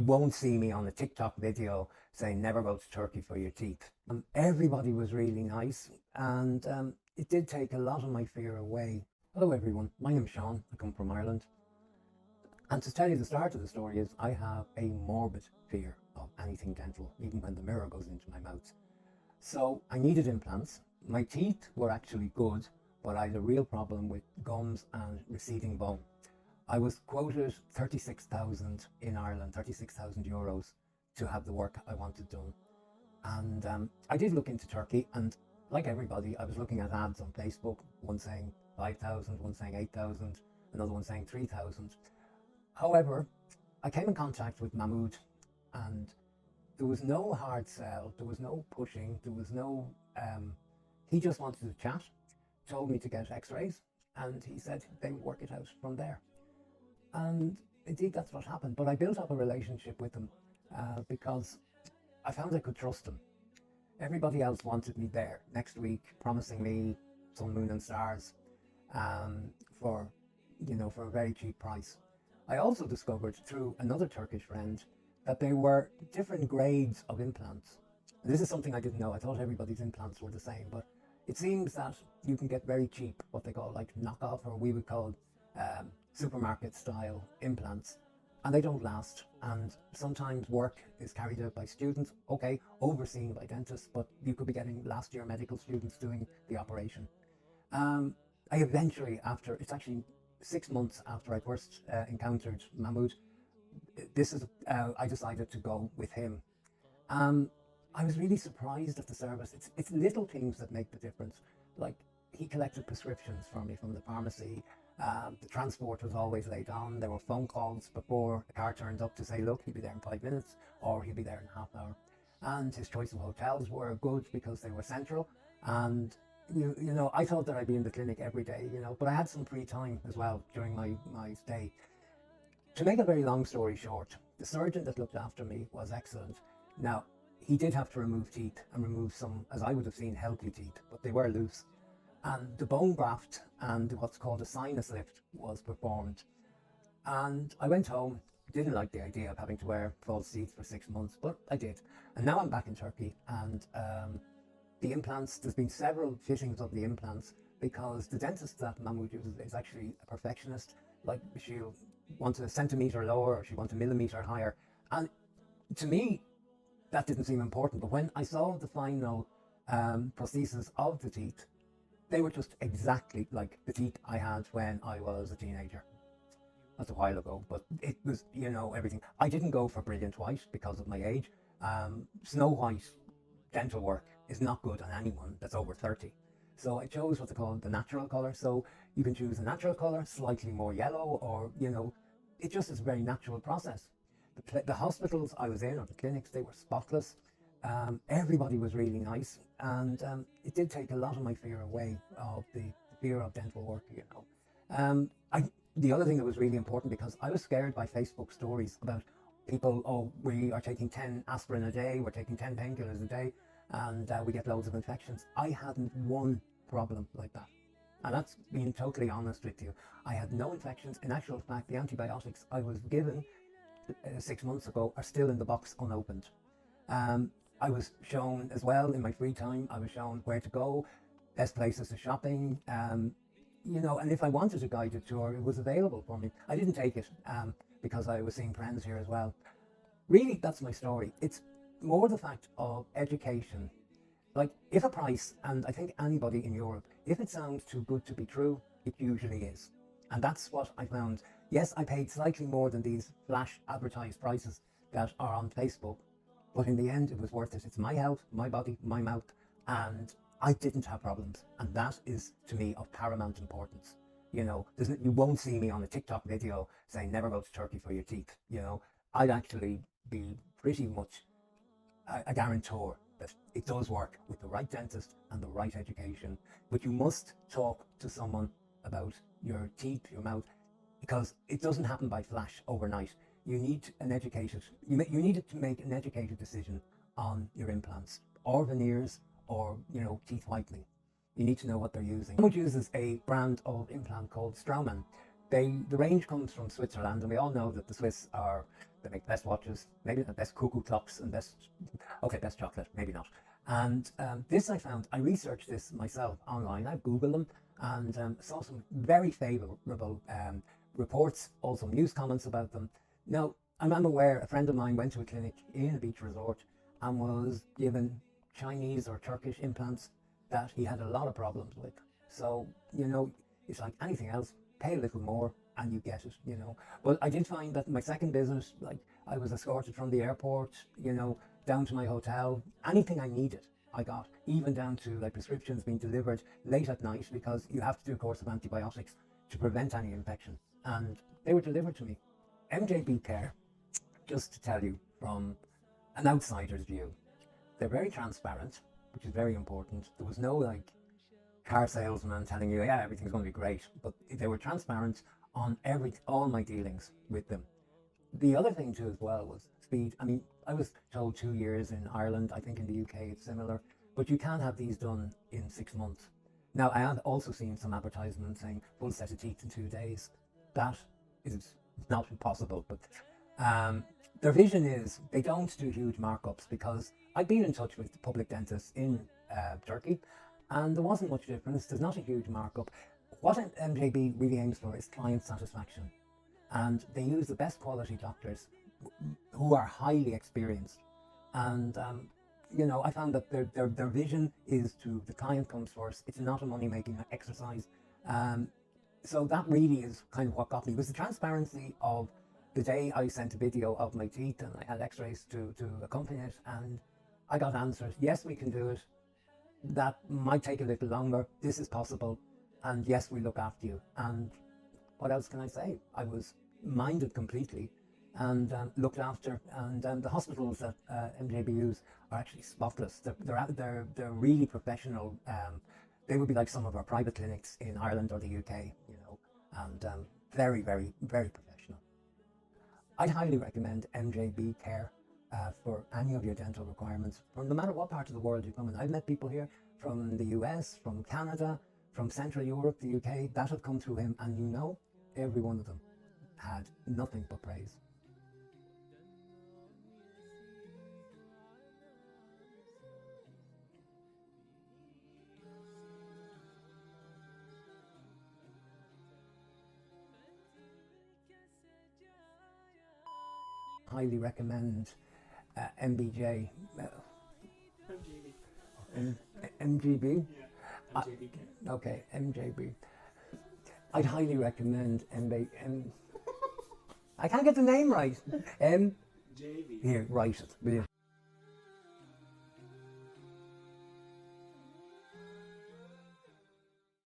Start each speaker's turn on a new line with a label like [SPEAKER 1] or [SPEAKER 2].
[SPEAKER 1] You won't see me on a TikTok video saying never go to Turkey for your teeth. Everybody was really nice, and it did take a lot of my fear away. Hello everyone, my name's Sean, I come from Ireland. And to tell you the start of the story is I have a morbid fear of anything dental, even when the mirror goes into my mouth. So I needed implants. My teeth were actually good, but I had a real problem with gums and receding bone. I was quoted 36,000 in Ireland, 36,000 euros to have the work I wanted done. And I did look into Turkey, and like everybody, I was looking at ads on Facebook, one saying 5,000, one saying 8,000, another one saying 3,000. However, I came in contact with Mahmoud, and there was no hard sell, there was no pushing, there was no, he just wanted to chat, told me to get x-rays, and he said they would work it out from there. And indeed, that's what happened. But I built up a relationship with him because I found I could trust him. Everybody else wanted me there next week, promising me sun, moon and stars for a very cheap price. I also discovered through another Turkish friend that there were different grades of implants. This is something I didn't know. I thought everybody's implants were the same, but it seems that you can get very cheap, what they call like knockoff, or we would call supermarket style implants, and they don't last. And sometimes work is carried out by students, okay, overseen by dentists, but you could be getting last year medical students doing the operation. I eventually, after, it's actually 6 months after I first encountered Mahmoud, I decided to go with him. I was really surprised at the service. It's little things that make the difference. Like, he collected prescriptions for me from the pharmacy. The transport was always laid on. There were phone calls before a car turned up to say, look, he'll be there in 5 minutes, or he'll be there in half an hour. And his choice of hotels were good because they were central. And you know, I thought that I'd be in the clinic every day, but I had some free time as well during my stay. To make a very long story short, the surgeon that looked after me was excellent. Now, he did have to remove teeth and remove some, as I would have seen, healthy teeth, but they were loose. And the bone graft and what's called a sinus lift was performed. And I went home, didn't like the idea of having to wear false teeth for 6 months, but I did. And now I'm back in Turkey, and the implants, there's been several fittings of the implants because the dentist that Mahmoud uses is actually a perfectionist. Like, she'll want a centimetre lower, or she wants a millimetre higher. And to me, that didn't seem important. But when I saw the final prosthesis of the teeth, they were just exactly like the teeth I had when I was a teenager. That's a while ago, but it was, everything. I didn't go for brilliant white because of my age. Snow white dental work is not good on anyone that's over 30. So I chose what they call the natural colour. So you can choose a natural colour, slightly more yellow, or, it just is a very natural process. The hospitals I was in, or the clinics, they were spotless. Everybody was really nice, and it did take a lot of my fear away, of the fear of dental work, The other thing that was really important, because I was scared by Facebook stories about people, oh, we are taking 10 aspirin a day, we're taking 10 painkillers a day, and we get loads of infections. I hadn't one problem like that. And that's being totally honest with you. I had no infections. In actual fact, the antibiotics I was given 6 months ago are still in the box unopened. I was shown as well in my free time, I was shown where to go, best places for shopping, and if I wanted a guided tour, it was available for me. I didn't take it because I was seeing friends here as well. Really, that's my story. It's more the fact of education. Like, if a price, and I think anybody in Europe, if it sounds too good to be true, it usually is. And that's what I found. Yes, I paid slightly more than these flash advertised prices that are on Facebook, but in the end, it was worth it. It's my health, my body, my mouth, and I didn't have problems. And that is, to me, of paramount importance. You won't see me on a TikTok video saying never go to Turkey for your teeth. I'd actually be pretty much a guarantor that it does work with the right dentist and the right education. But you must talk to someone about your teeth, your mouth, because it doesn't happen by flash overnight. You need you need to make an educated decision on your implants, or veneers, or teeth whitening. You need to know what they're using. Someone uses a brand of implant called Straumann. The range comes from Switzerland, and we all know that the Swiss are They make best watches, maybe the best cuckoo clocks and best chocolate, maybe not. And this I found, I researched this myself online. I Googled them and saw some very favourable reports, also news comments about them. Now, I'm aware a friend of mine went to a clinic in a beach resort and was given Chinese or Turkish implants that he had a lot of problems with. So, you know, it's like anything else, pay a little more and you get it, you know. But I did find that my second business, like I was escorted from the airport, you know, down to my hotel, anything I needed, I got, even down to like prescriptions being delivered late at night because you have to do a course of antibiotics to prevent any infection. And they were delivered to me. MJB CARE, just to tell you from an outsider's view, they're very transparent, which is very important. There was no like car salesman telling you, yeah, everything's going to be great, but they were transparent on all my dealings with them. The other thing too as well was speed. I mean, I was told 2 years in Ireland. I think in the UK it's similar, but you can have these done in 6 months. Now, I have also seen some advertisements saying full set of teeth in 2 days. That is not possible, but their vision is they don't do huge markups, because I've been in touch with the public dentists in Turkey and there wasn't much difference. There's not a huge markup. What MJB really aims for is client satisfaction, and they use the best quality doctors who are highly experienced. And you know, I found that their vision is to the client comes first. It's not a money-making exercise. So that really is kind of what got me, was the transparency of the day I sent a video of my teeth and I had x-rays to accompany it, and I got answers. Yes, we can do it. That might take a little longer. This is possible. And yes, we look after you. And what else can I say? I was minded completely and looked after. And the hospitals that MJB use are actually spotless. They're really professional. They would be like some of our private clinics in Ireland or the UK, you know, and very, very, very professional. I'd highly recommend MJB CARE for any of your dental requirements, from no matter what part of the world you come in. I've met people here from the US, from Canada, from Central Europe, the UK, that have come through him, and you know, every one of them had nothing but praise. Highly recommend MBJ. MGB?
[SPEAKER 2] Yeah, MJB CARE.
[SPEAKER 1] Okay, MJB. I'd highly recommend I can't get the name right.
[SPEAKER 2] JB.
[SPEAKER 1] Here, write it.